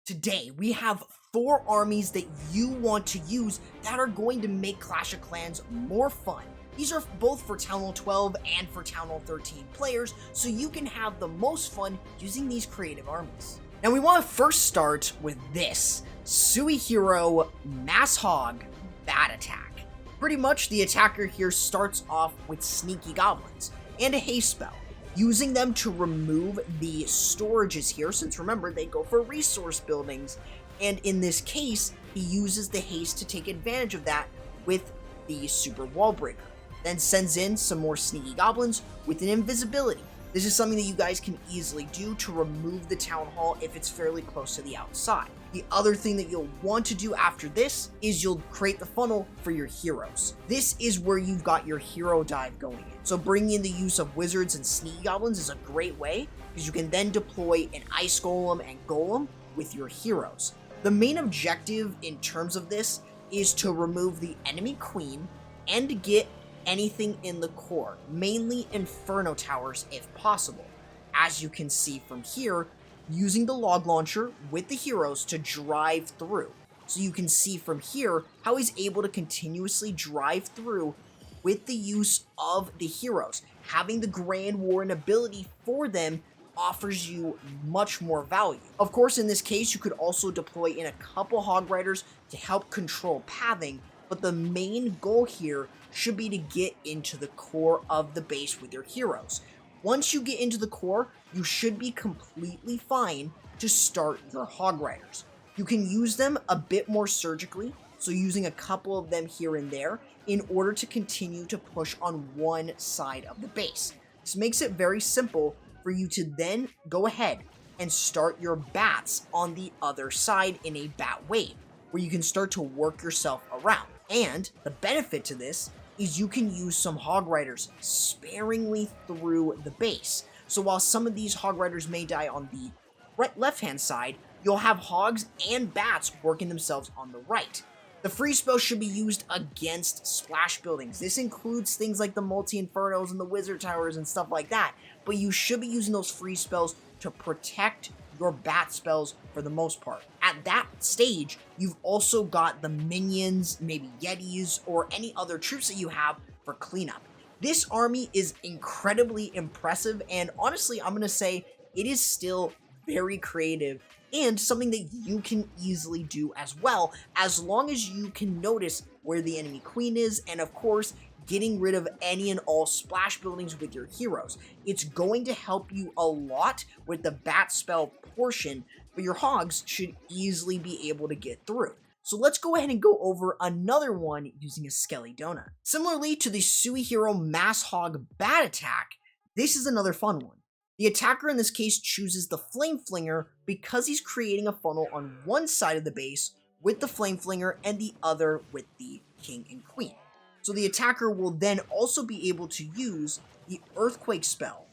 Today, we have 4 armies that you want to use that are going to make Clash of Clans more fun. These are both for Town Hall 12 and for Town Hall 13 players, so you can have the most fun using these creative armies. Now we want to first start with this, Suihiro Mass Hog Bat Attack. Pretty much the attacker here starts off with Sneaky Goblins and a haste spell, using them to remove the storages here, since remember, they go for resource buildings, and in this case, he uses the haste to take advantage of that with the Super Wall Breaker. Then sends in some more Sneaky Goblins with an invisibility. This is something that you guys can easily do to remove the Town Hall if it's fairly close to the outside. The other thing that you'll want to do after this is you'll create the funnel for your heroes. This is where you've got your hero dive going in. So bringing in the use of wizards and Sneaky Goblins is a great way, because you can then deploy an Ice Golem and Golem with your heroes. The main objective in terms of this is to remove the enemy queen and get anything in the core, mainly Inferno Towers if possible. As you can see from here, using the log launcher with the heroes to drive through. So you can see from here how he's able to continuously drive through with the use of the heroes. Having the Grand Warren ability for them offers you much more value. Of course, in this case, you could also deploy in a couple Hog Riders to help control pathing, but the main goal here should be to get into the core of the base with your heroes. Once you get into the core, you should be completely fine to start your Hog Riders. You can use them a bit more surgically, so using a couple of them here and there in order to continue to push on one side of the base. This makes it very simple for you to then go ahead and start your bats on the other side in a bat wave, where you can start to work yourself around. And the benefit to this is you can use some Hog Riders sparingly through the base. So while some of these Hog Riders may die on the left-hand side, you'll have Hogs and Bats working themselves on the right. The freeze spell should be used against splash buildings. This includes things like the Multi-Infernos and the Wizard Towers and stuff like that, but you should be using those freeze spells to protect your bat spells for the most part. At that stage, you've also got the minions, maybe Yetis, or any other troops that you have for cleanup. This army is incredibly impressive, and honestly, I'm going to say it is still very creative and something that you can easily do as well, as long as you can notice where the enemy queen is, and of course, getting rid of any and all splash buildings with your heroes. It's going to help you a lot with the bat spell portion, but your hogs should easily be able to get through. So let's go ahead and go over another one using a Skelly Donut. Similarly to the Suihiro Mass Hog Bat Attack, this is another fun one. The attacker in this case chooses the Flame Flinger because he's creating a funnel on one side of the base with the Flame Flinger and the other with the King and Queen. So the attacker will then also be able to use the Earthquake spell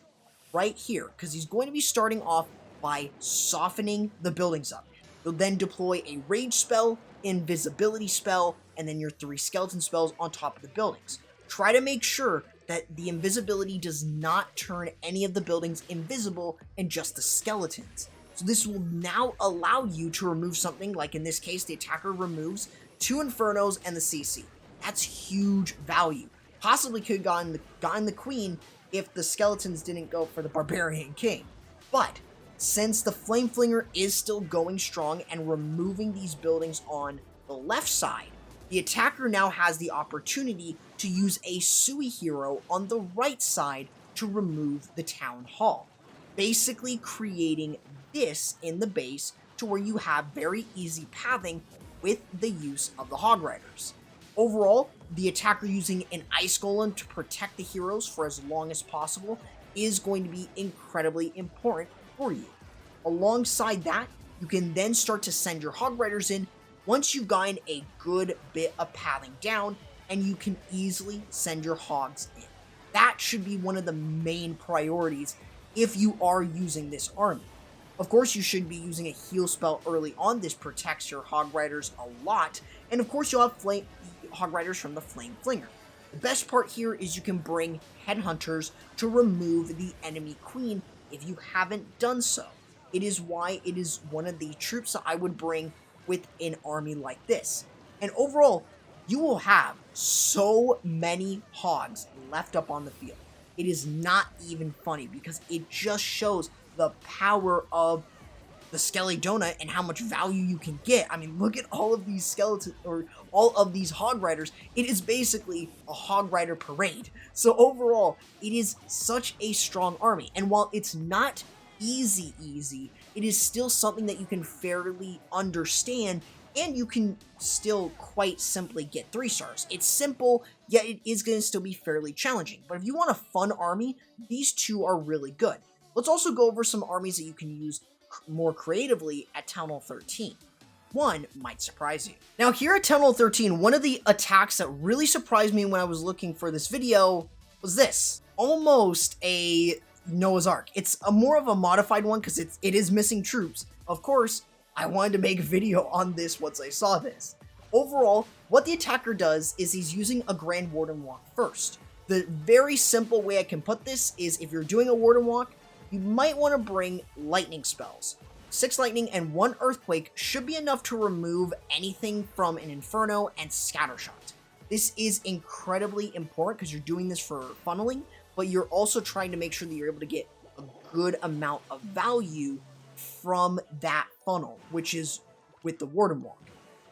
right here, because he's going to be starting off by softening the buildings up. You'll then deploy a Rage spell, Invisibility spell, and then your 3 Skeleton spells on top of the buildings. Try to make sure that the invisibility does not turn any of the buildings invisible and just the skeletons. So this will now allow you to remove something, like in this case, the attacker removes 2 Infernos and the CC. That's huge value. Possibly could have gotten the queen if the skeletons didn't go for the Barbarian King. But since the Flame Flinger is still going strong and removing these buildings on the left side, the attacker now has the opportunity to use a Suihiro on the right side to remove the Town Hall, basically creating this in the base to where you have very easy pathing with the use of the Hog Riders. Overall, the attacker using an Ice Golem to protect the heroes for as long as possible is going to be incredibly important for you. Alongside that, you can then start to send your Hog Riders in once you've gotten a good bit of pathing down, and you can easily send your Hogs in. That should be one of the main priorities if you are using this army. Of course, you should be using a heal spell early on. This protects your Hog Riders a lot, and of course you'll have Hog Riders from the Flame Flinger. The best part here is you can bring Headhunters to remove the enemy queen if you haven't done so. It is why it is one of the troops that I would bring with an army like this. And overall, you will have so many hogs left up on the field. It is not even funny because it just shows the power of the Skelly donut and how much value you can get. I mean, look at all of these skeletons, or all of these hog riders. It is basically a hog rider parade. So overall, it is such a strong army. And while it's not easy, it is still something that you can fairly understand, and you can still quite simply get 3 stars. It's simple, yet it is going to still be fairly challenging. But if you want a fun army, these two are really good. Let's also go over some armies that you can use more creatively at Town Hall 13. One might surprise you. Now here at Town Hall 13, one of the attacks that really surprised me when I was looking for this video was this. Almost a Noah's Ark. It's more of a modified one because it is missing troops. Of course, I wanted to make a video on this once I saw this. Overall, what the attacker does is he's using a Grand Warden Walk first. The very simple way I can put this is if you're doing a Warden Walk, you might want to bring lightning spells. 6 lightning and 1 earthquake should be enough to remove anything from an inferno and scattershot. This is incredibly important because you're doing this for funneling, but you're also trying to make sure that you're able to get a good amount of value from that funnel, which is with the Warden Walk.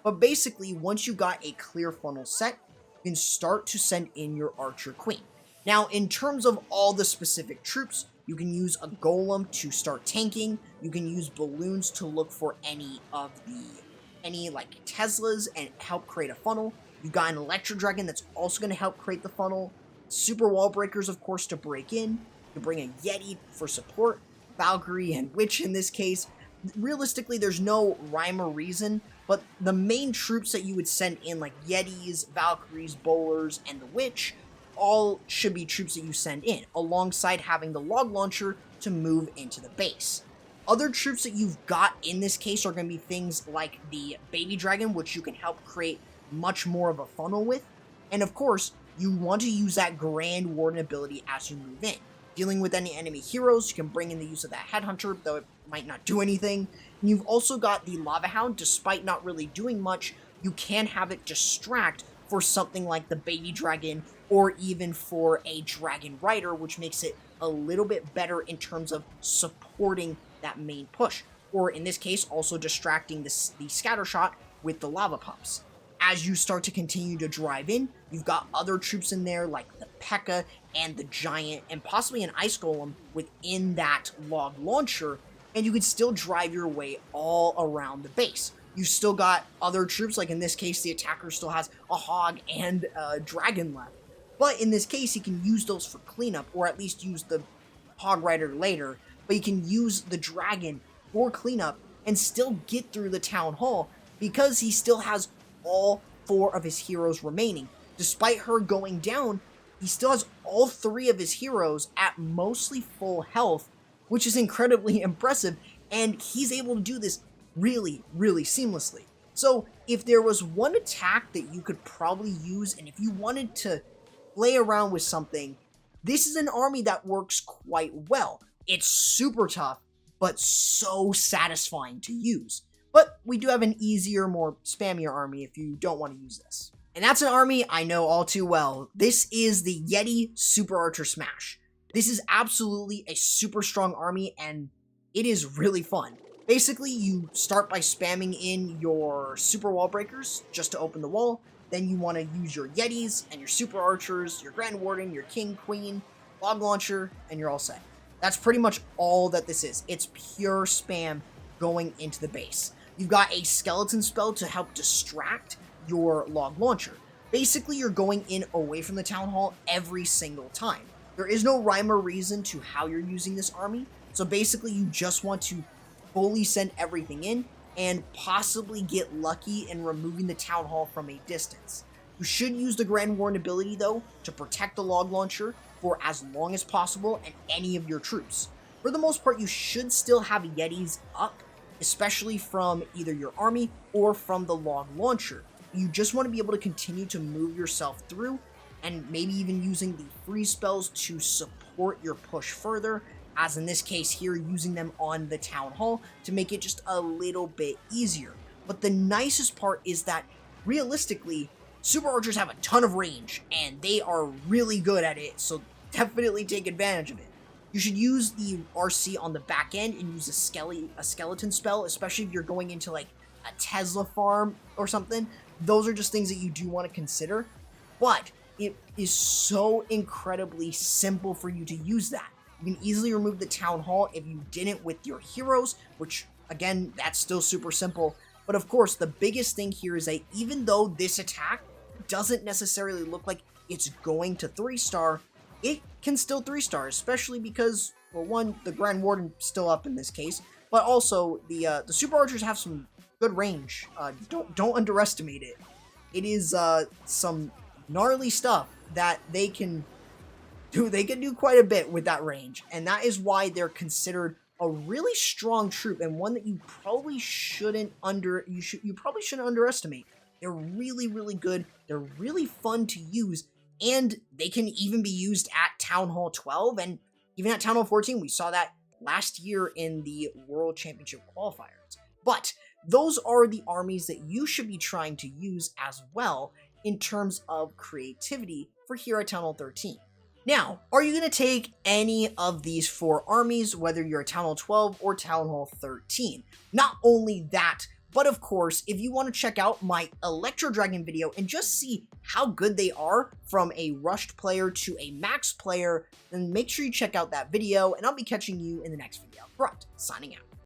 But basically, once you got a clear funnel set, you can start to send in your Archer Queen. Now, in terms of all the specific troops, you can use a golem to start tanking. You can use balloons to look for any like Teslas and help create a funnel. You've got an Electro Dragon that's also going to help create the funnel. Super Wall Breakers, of course, to break in. You bring a Yeti for support. Valkyrie and Witch in this case. Realistically, there's no rhyme or reason, but the main troops that you would send in, like Yetis, Valkyries, Bowlers, and the Witch, all should be troops that you send in, alongside having the log launcher to move into the base. Other troops that you've got in this case are going to be things like the Baby Dragon, which you can help create much more of a funnel with, and of course, you want to use that Grand Warden ability as you move in. Dealing with any enemy heroes, you can bring in the use of that Headhunter, though it might not do anything. And you've also got the Lava Hound. Despite not really doing much, you can have it distract for something like the Baby Dragon, or even for a Dragon Rider, which makes it a little bit better in terms of supporting that main push. Or in this case, also distracting the Scattershot with the Lava Pups. As you start to continue to drive in, you've got other troops in there like the P.E.K.K.A. and the Giant, and possibly an Ice Golem within that log launcher, and you can still drive your way all around the base. You've still got other troops, like in this case, the attacker still has a Hog and a Dragon left. But in this case, he can use those for cleanup, or at least use the Hog Rider later, but he can use the Dragon for cleanup and still get through the Town Hall because he still has all 4 of his heroes remaining. Despite her going down, he still has all 3 of his heroes at mostly full health, which is incredibly impressive, and he's able to do this really, really seamlessly. So if there was one attack that you could probably use, and if you wanted to play around with something, this is an army that works quite well. It's super tough, but so satisfying to use. But we do have an easier, more spammier army if you don't want to use this. And that's an army I know all too well. This is the Yeti Super Archer Smash. This is absolutely a super strong army, and it is really fun. Basically, you start by spamming in your Super Wall Breakers just to open the wall. Then you want to use your Yetis and your Super Archers, your Grand Warden, your King, Queen, Log Launcher, and you're all set. That's pretty much all that this is. It's pure spam going into the base. You've got a skeleton spell to help distract your log launcher. Basically, you're going in away from the town hall every single time. There is no rhyme or reason to how you're using this army, so basically you just want to fully send everything in and possibly get lucky in removing the town hall from a distance. You should use the Grand Warden ability, though, to protect the log launcher for as long as possible and any of your troops. For the most part, you should still have Yetis up, especially from either your army or from the log launcher. You just want to be able to continue to move yourself through, and maybe even using the freeze spells to support your push further, as in this case here, using them on the Town Hall to make it just a little bit easier. But the nicest part is that, realistically, Super Archers have a ton of range, and they are really good at it, so definitely take advantage of it. You should use the RC on the back end and use a skeleton spell, especially if you're going into like a Tesla farm or something. Those are just things that you do want to consider, but it is so incredibly simple for you to use that. You can easily remove the Town Hall if you didn't with your heroes, which again, that's still super simple. But of course, the biggest thing here is that even though this attack doesn't necessarily look like it's going to 3-star, it can still 3-star, especially because, well, one, the Grand Warden's still up in this case, but also the Super Archers have some good range. Don't underestimate it. It is some gnarly stuff that they can do. They can do quite a bit with that range, and that is why they're considered a really strong troop, and one that you probably shouldn't underestimate. They're really, really good. They're really fun to use, and they can even be used at Town Hall 12 and even at Town Hall 14. We saw that last year in the World Championship qualifiers. But those are the armies that you should be trying to use as well in terms of creativity for here at Town Hall 13. Now, are you going to take any of these 4 armies, whether you're at Town Hall 12 or Town Hall 13? Not only that, but of course, if you want to check out my Electro Dragon video and just see how good they are from a rushed player to a max player, then make sure you check out that video, and I'll be catching you in the next video. Corrupt, signing out.